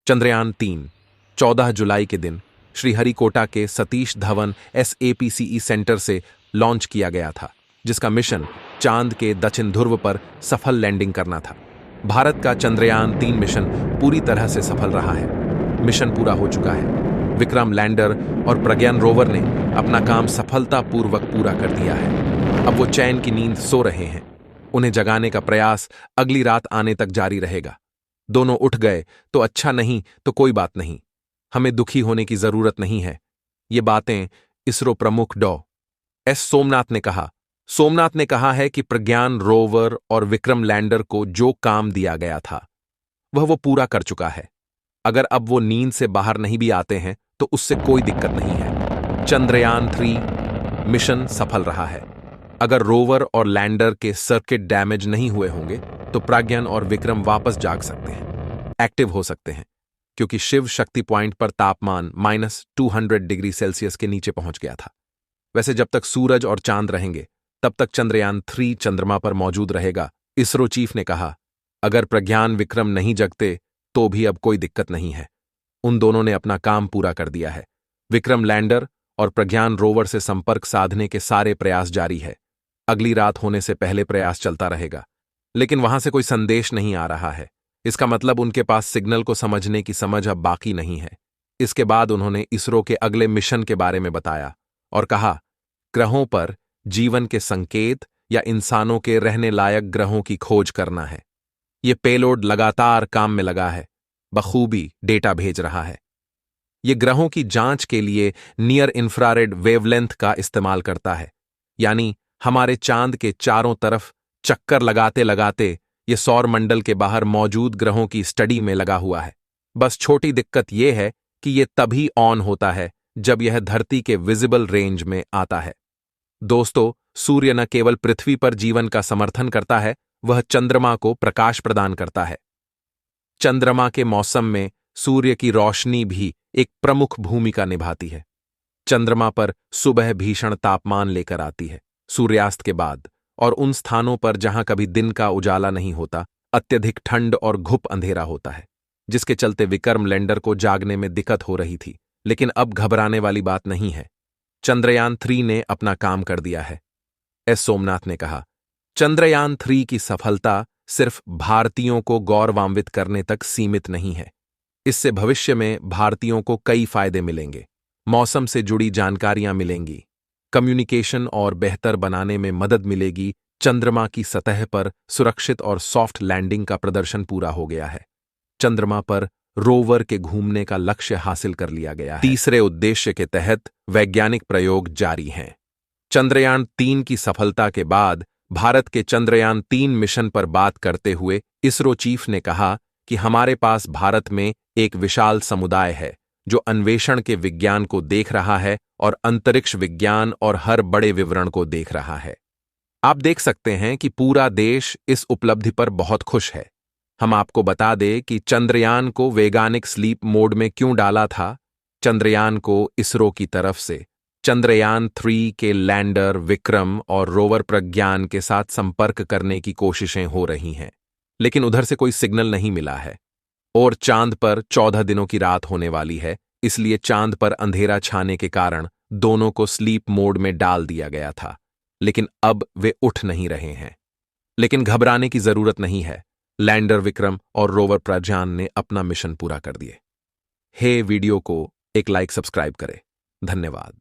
चंद्रयान-3 14 जुलाई के दिन श्रीहरिकोटा के सतीश धवन SAPCE सेंटर से लॉन्च किया गया था, जिसका मिशन चांद के दक्षिण ध्रुव पर सफल लैंडिंग करना था। भारत का चंद्रयान-3 मिशन पूरी तरह से सफल रहा है। मिशन पूरा हो चुका है। विक्रम लैंडर और प्रज्ञान रोवर ने अपना काम सफलतापूर्वक पूरा कर दिया है। अब वो चैन की नींद सो रहे हैं। उन्हें जगाने का प्रयास अगली रात आने तक जारी रहेगा। दोनों उठ गए तो अच्छा नहीं तो कोई बात नहीं। हमें दुखी होने की जरूरत नहीं है। ये बातें इसरो प्रमुख डॉ.एस. सोमनाथ ने कहा। सोमनाथ ने कहा है कि प्रज्ञान रोवर और विक्रम लैंडर को जो काम दिया गया था वो पूरा कर चुका है। अगर अब वो नींद से बाहर नहीं भी आते हैं तो उससे कोई दिक्कत नहीं है। चंद्रयान-3 मिशन सफल रहा है। अगर रोवर और लैंडर के सर्किट डैमेज नहीं हुए होंगे तो प्रज्ञान और विक्रम वापस जाग सकते हैं, एक्टिव हो सकते हैं, क्योंकि शिव शक्ति पॉइंट पर तापमान -200 डिग्री सेल्सियस के नीचे पहुंच गया था। वैसे जब तक सूरज और चांद रहेंगे तब तक चंद्रयान-3 चंद्रमा पर मौजूद रहेगा। इसरो चीफ ने कहा, अगर प्रज्ञान विक्रम नहीं जगते तो भी अब कोई दिक्कत नहीं है। उन दोनों ने अपना काम पूरा कर दिया है। विक्रम लैंडर और प्रज्ञान रोवर से संपर्क साधने के सारे प्रयास जारी है। अगली रात होने से पहले प्रयास चलता रहेगा, लेकिन वहां से कोई संदेश नहीं आ रहा है। इसका मतलब उनके पास सिग्नल को समझने की समझ अब बाकी नहीं है। इसके बाद उन्होंने इसरो के अगले मिशन के बारे में बताया और कहा, ग्रहों पर जीवन के संकेत या इंसानों के रहने लायक ग्रहों की खोज करना है। यह पेलोड लगातार काम में लगा है, बखूबी डेटा भेज रहा है। यह ग्रहों की जांच के लिए नियर इंफ्रारेड वेवलेंथ का इस्तेमाल करता है, यानी हमारे चांद के चारों तरफ चक्कर लगाते लगाते ये सौर मंडल के बाहर मौजूद ग्रहों की स्टडी में लगा हुआ है। बस छोटी दिक्कत यह है कि यह तभी ऑन होता है जब यह धरती के विजिबल रेंज में आता है। दोस्तों, सूर्य न केवल पृथ्वी पर जीवन का समर्थन करता है, वह चंद्रमा को प्रकाश प्रदान करता है। चंद्रमा के मौसम में सूर्य की रोशनी भी एक प्रमुख भूमिका निभाती है। चंद्रमा पर सुबह भीषण तापमान लेकर आती है। सूर्यास्त के बाद और उन स्थानों पर जहां कभी दिन का उजाला नहीं होता, अत्यधिक ठंड और घुप अंधेरा होता है, जिसके चलते विक्रम लैंडर को जागने में दिक्कत हो रही थी। लेकिन अब घबराने वाली बात नहीं है। चंद्रयान-3 ने अपना काम कर दिया है। एस. सोमनाथ ने कहा, चंद्रयान-3 की सफलता सिर्फ भारतीयों को गौरवान्वित करने तक सीमित नहीं है। इससे भविष्य में भारतीयों को कई फायदे मिलेंगे। मौसम से जुड़ी जानकारियां मिलेंगी, कम्युनिकेशन और बेहतर बनाने में मदद मिलेगी। चंद्रमा की सतह पर सुरक्षित और सॉफ्ट लैंडिंग का प्रदर्शन पूरा हो गया है। चंद्रमा पर रोवर के घूमने का लक्ष्य हासिल कर लिया गया है। तीसरे उद्देश्य के तहत वैज्ञानिक प्रयोग जारी हैं। चंद्रयान-3 की सफलता के बाद भारत के चंद्रयान-3 मिशन पर बात करते हुए इसरो चीफ ने कहा कि हमारे पास भारत में एक विशाल समुदाय है जो अन्वेषण के विज्ञान को देख रहा है और अंतरिक्ष विज्ञान और हर बड़े विवरण को देख रहा है। आप देख सकते हैं कि पूरा देश इस उपलब्धि पर बहुत खुश है। हम आपको बता दें कि चंद्रयान को वैज्ञानिक स्लीप मोड में क्यों डाला था। चंद्रयान को इसरो की तरफ से चंद्रयान-3 के लैंडर विक्रम और रोवर प्रज्ञान के साथ संपर्क करने की कोशिशें हो रही हैं, लेकिन उधर से कोई सिग्नल नहीं मिला है। और चांद पर 14 दिनों की रात होने वाली है, इसलिए चांद पर अंधेरा छाने के कारण दोनों को स्लीप मोड में डाल दिया गया था, लेकिन अब वे उठ नहीं रहे हैं। लेकिन घबराने की जरूरत नहीं है। लैंडर विक्रम और रोवर प्रज्ञान ने अपना मिशन पूरा कर दिए। हे वीडियो को एक लाइक सब्सक्राइब करें। धन्यवाद।